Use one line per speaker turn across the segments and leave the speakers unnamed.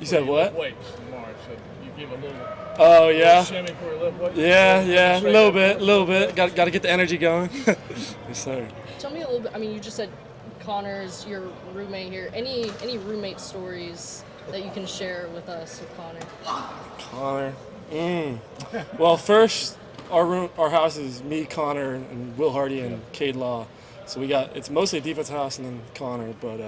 You said what?
Weights tomorrow, so you give a little.
Oh yeah.
Shimmy for a lift weight.
Yeah, a little bit. Got to get the energy going. Yes, sir.
Tell me a little bit. I mean, you just said Connor's your roommate here. Any roommate stories that you can share with us with Connor?
Well, first, our house is me, Connor, and Will Hardy and Cade Law. So it's mostly a defensive house and then Connor. But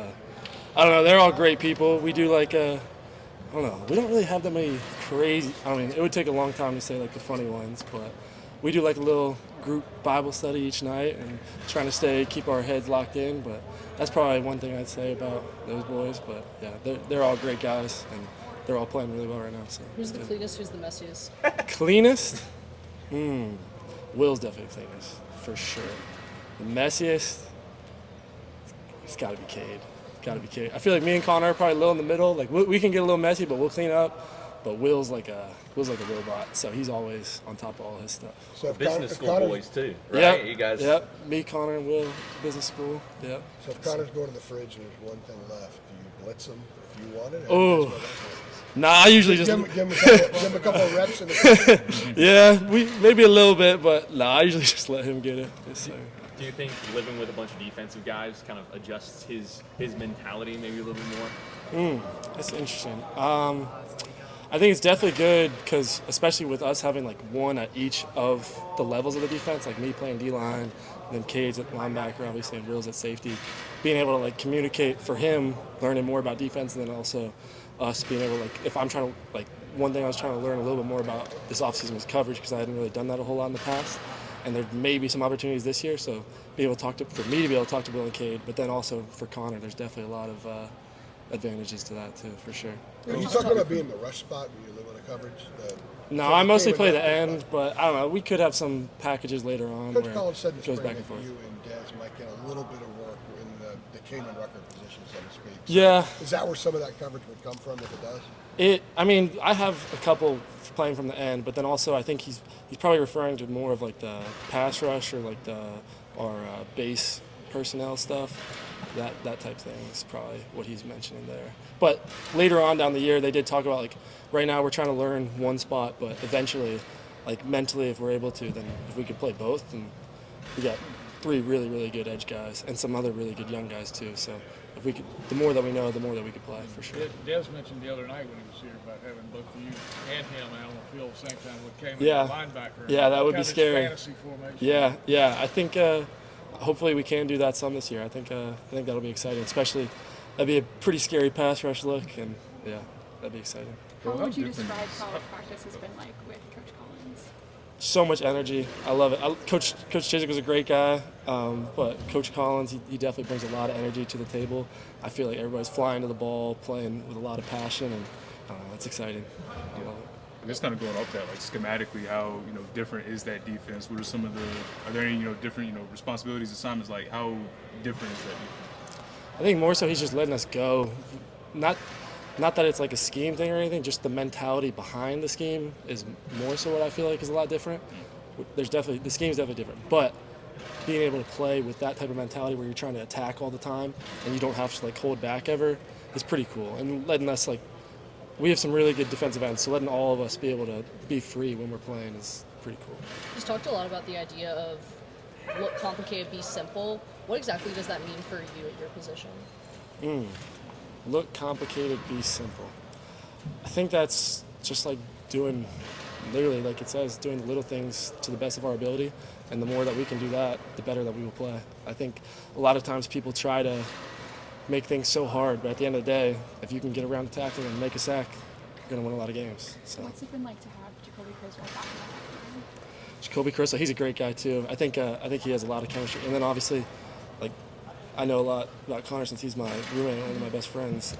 I don't know. They're all great people. We do I don't know. We don't really have that many crazy. I mean, it would take a long time to say like the funny ones, but we do like a little group Bible study each night and trying to keep our heads locked in. But that's probably one thing I'd say about those boys. But yeah, they're all great guys and they're all playing really well right now. So
who's the cleanest? Who's the messiest?
Cleanest? Will's definitely cleanest for sure. The messiest? It's got to be Cade. I feel like me and Connor are probably a little in the middle. Like we can get a little messy, but we'll clean up. But Will's like a robot, so he's always on top of all his stuff.
So
business school boys too, right?
Yep.
You guys.
Yep. Me, Connor, and Will, business school. Yep.
So if Connor's going to the fridge and there's one thing left, do you blitz him if you want it?
Oh. Nah, I usually just
give him a couple of reps in the kitchen.
Yeah, maybe a little bit, but I usually just let him get it. Yes, sir.
Do you think living with a bunch of defensive guys kind of adjusts his mentality maybe a little bit more?
That's interesting. I think it's definitely good because especially with us having like one at each of the levels of the defense, like me playing D-line, then Cade's at linebacker, obviously, and Will's at safety, being able to like communicate for him, learning more about defense, and then also us being able to like, if I'm trying to like, one thing I was trying to learn a little bit more about this offseason was coverage because I hadn't really done that a whole lot in the past. And there may be some opportunities this year, so for me to be able to talk to Will and Cade, but then also for Connor, there's definitely a lot of advantages to that too, for sure.
Are you talking about being the rush spot when you live on a coverage?
No, I mostly play the end, but I don't know. We could have some packages later on
Coach
where
Collins said
it goes back and
that
forth.
you and Dez might get a little bit of work in the Kamen Rucker position, so to speak. So
Yeah.
Is that where some of that coverage would come from if it does?
I mean, I have a couple playing from the end, but then also I think he's probably referring to more of like the pass rush or like our base personnel stuff. That type thing is probably what he's mentioning there. But later on down the year, they did talk about like right now we're trying to learn one spot, but eventually, like mentally, if we're able to, then if we could play both, then we got 3 really, really good edge guys and some other really good young guys too. So if we could, the more that we know, the more that we could play for sure.
Des mentioned the other night when he was here about having both of you and him out on the field at the same time with Kamen
Yeah.
linebacker.
Yeah, that would
Kind
be
of
scary.
Fantasy formation.
Yeah. I think hopefully we can do that some this year. I think that'll be exciting, especially that'd be a pretty scary pass rush look, and yeah, that'd be exciting.
How would you describe college practice has been like with Coach Collins?
So much energy. I love it. Coach Chiswick was a great guy, but Coach Collins, he definitely brings a lot of energy to the table. I feel like everybody's flying to the ball, playing with a lot of passion, and it's exciting. I love it.
I guess kind of going off that, like schematically, how different is that defense? What are are there any different responsibilities, assignments? Like how different is that defense?
I think more so he's just letting us go. Not that it's like a scheme thing or anything, just the mentality behind the scheme is more so what I feel like is a lot different. The scheme's definitely different, but being able to play with that type of mentality where you're trying to attack all the time and you don't have to like hold back ever is pretty cool. And letting us we have some really good defensive ends, so letting all of us be able to be free when we're playing is pretty cool.
You just talked a lot about the idea of look complicated, be simple. What exactly does that mean for you at your position?
Look complicated, be simple. I think that's just like doing, literally like it says, doing little things to the best of our ability, and the more that we can do that, the better that we will play. I think a lot of times people try to make things so hard, but at the end of the day, if you can get around the tackle and make a sack, you're going to win a lot of games. So.
What's it been like to have Jacoby Criswell back in the background?
Jacoby Criswell, he's a great guy too. I think he has a lot of chemistry. And then obviously, I know a lot about Connor since he's my roommate, one of my best friends.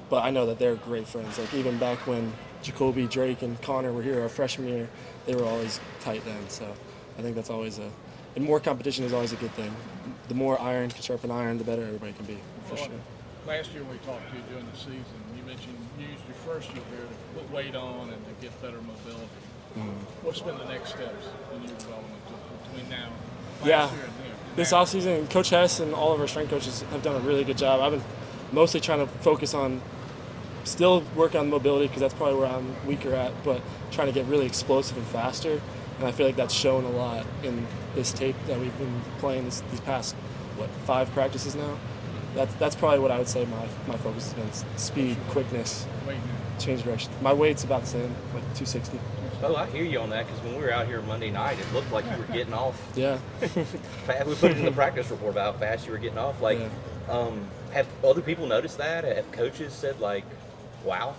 But I know that they're great friends. Like even back when Jacoby, Drake, and Connor were here our freshman year, they were always tight then. So I think that's always and more competition is always a good thing. The more iron can sharpen iron, the better everybody can be, for sure.
Last year we talked to you during the season. You mentioned you used your first year here to put weight on and to get better mobility. What's been the next steps in your development between now and last year and here?
This offseason, Coach Hess and all of our strength coaches have done a really good job. I've been mostly trying to focus on still working on mobility because that's probably where I'm weaker at, but trying to get really explosive and faster. And I feel like that's shown a lot in this tape that we've been playing these past, 5 practices now. That's probably what I would say my focus has been: speed, quickness, change direction. My weight's about the same, like 260.
Oh, I hear you on that, because when we were out here Monday night, it looked like you were getting off.
Yeah.
Fast. We put it in the practice report about how fast you were getting off. Like, have other people noticed that? Have coaches said, like, wow?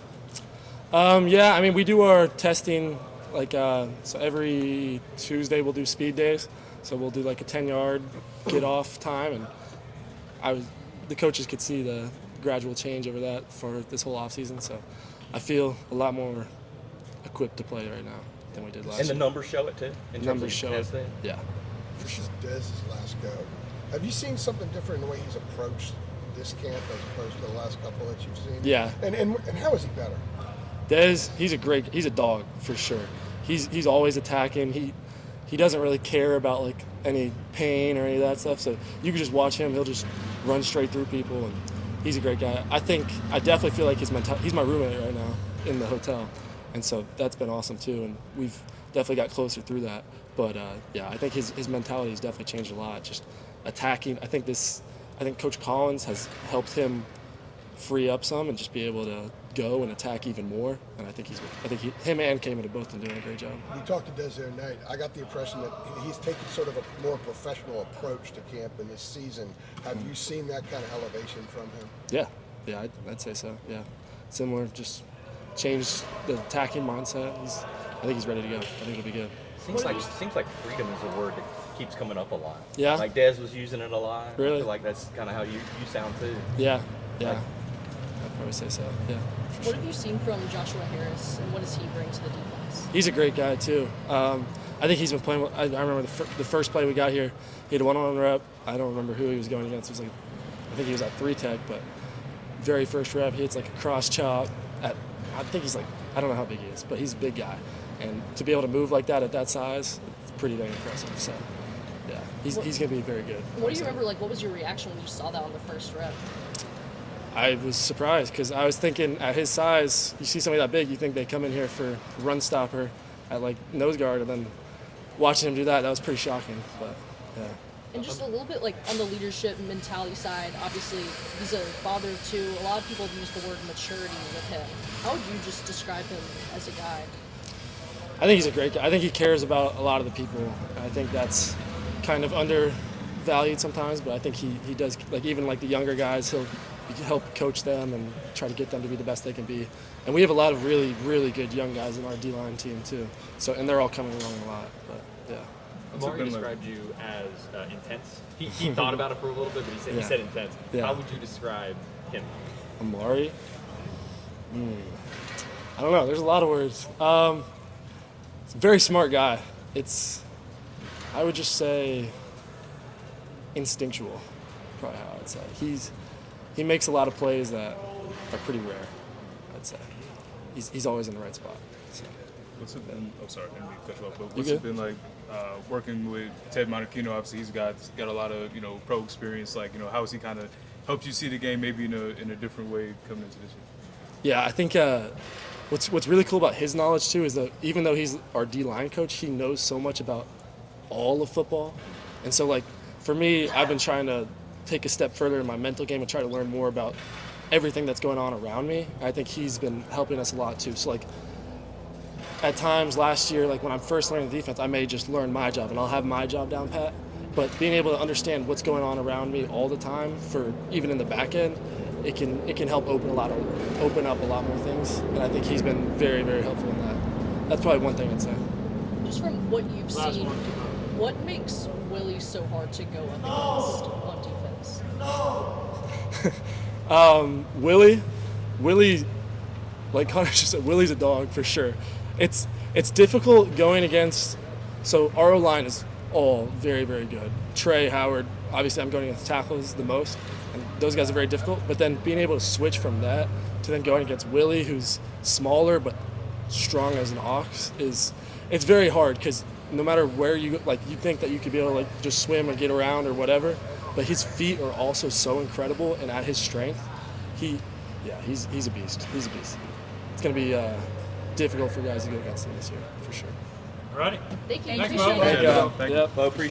Yeah, I mean, we do our testing, like, so every Tuesday we'll do speed days. So we'll do like a 10-yard get off time, and the coaches could see the gradual change over that for this whole offseason. So I feel a lot more equipped to play right now than we did last year.
And the numbers show it too?
Numbers show it, yeah.
This is Dez's last go. Have you seen something different in the way he's approached this camp as opposed to the last couple that you've seen?
Yeah.
And how is he better?
Dez, he's a dog for sure. He's always attacking. He doesn't really care about like any pain or any of that stuff. So you can just watch him. He'll just run straight through people, and he's a great guy. I definitely feel like he's my roommate right now in the hotel. And so that's been awesome too, and we've definitely got closer through that. But yeah, I think his mentality has definitely changed a lot. Just attacking. I think Coach Collins has helped him free up some and just be able to go and attack even more. And I think him and Kamen have both been doing a great job.
We talked to Des the other night. I got the impression that he's taken sort of a more professional approach to camp in this season. Have you seen that kind of elevation from him?
Yeah, I'd say so. Yeah, similar. Just changed the attacking mindset. I think he's ready to go. I think it'll be good.
Seems like freedom is a word that keeps coming up a lot.
Yeah.
Like Dez was using it a lot.
Really?
I feel like that's kind of how you sound too.
Yeah. I'd probably say so. Yeah.
What have you seen from Joshua Harris, and what does he bring to the defense?
He's a great guy too. I think he's been playing. I remember the first play we got here, he had a one-on-one rep. I don't remember who he was going against. It was like, I think he was at 3-tech, but very first rep, he hits like a cross chop at. I think he's like, I don't know how big he is, but he's a big guy, and to be able to move like that at that size, it's pretty dang impressive. So, yeah, he's gonna be very good.
What do you remember? Like, what was your reaction when you saw that on the first rep?
I was surprised because I was thinking at his size, you see somebody that big, you think they come in here for run stopper at like nose guard, and then watching him do that was pretty shocking. But yeah.
And just a little bit like on the leadership mentality side, obviously he's a father too. A lot of people use the word maturity with him. How would you just describe him as a guy?
I think he's a great guy. I think he cares about a lot of the people. I think that's kind of undervalued sometimes, but I think he does, like even like the younger guys, he'll help coach them and try to get them to be the best they can be. And we have a lot of really, really good young guys in our D-line team too. So, and they're all coming along a lot, but yeah.
Amari described you as intense. He thought about it for a little bit, but he said intense.
Yeah.
How would you describe him?
Amari? I don't know. There's a lot of words. He's a very smart guy. I would just say instinctual, probably how I'd say. He makes a lot of plays that are pretty rare, I'd say. He's always in the right spot. So.
What's it been? Oh, sorry, I didn't mean to cut you off. But
You
what's
good?
it been like working with Ted Monachino? Obviously, he's got a lot of pro experience. Like, how has he kind of helped you see the game maybe in a different way coming into this year?
Yeah, I think what's really cool about his knowledge too is that even though he's our D-line coach, he knows so much about all of football. And so like for me, I've been trying to take a step further in my mental game and try to learn more about everything that's going on around me. I think he's been helping us a lot too. So like at times last year, like when I'm first learning the defense, I may just learn my job and I'll have my job down pat. But being able to understand what's going on around me all the time, for even in the back end, it can help open up a lot more things. And I think he's been very, very helpful in that. That's probably one thing I'd say.
Just from what you've seen, what makes Willie so hard to go up against on defense?
Willie, like Connor just said, Willie's a dog for sure. It's difficult going against. So our O-line is all very, very good. Trey, Howard, obviously I'm going against tackles the most, and those guys are very difficult. But then being able to switch from that to then going against Willie, who's smaller but strong as an ox, it's very hard because no matter where you like, you think that you could be able to like just swim or get around or whatever, but his feet are also so incredible, and at his strength, yeah, he's a beast. He's a beast. It's going to be difficult for guys to go against him this year, for sure.
Alrighty.
Thank you.
Thanks,
Appreciate
Beau.
it.
Yeah, Beau, thank you.
Yep.
Well, appreciate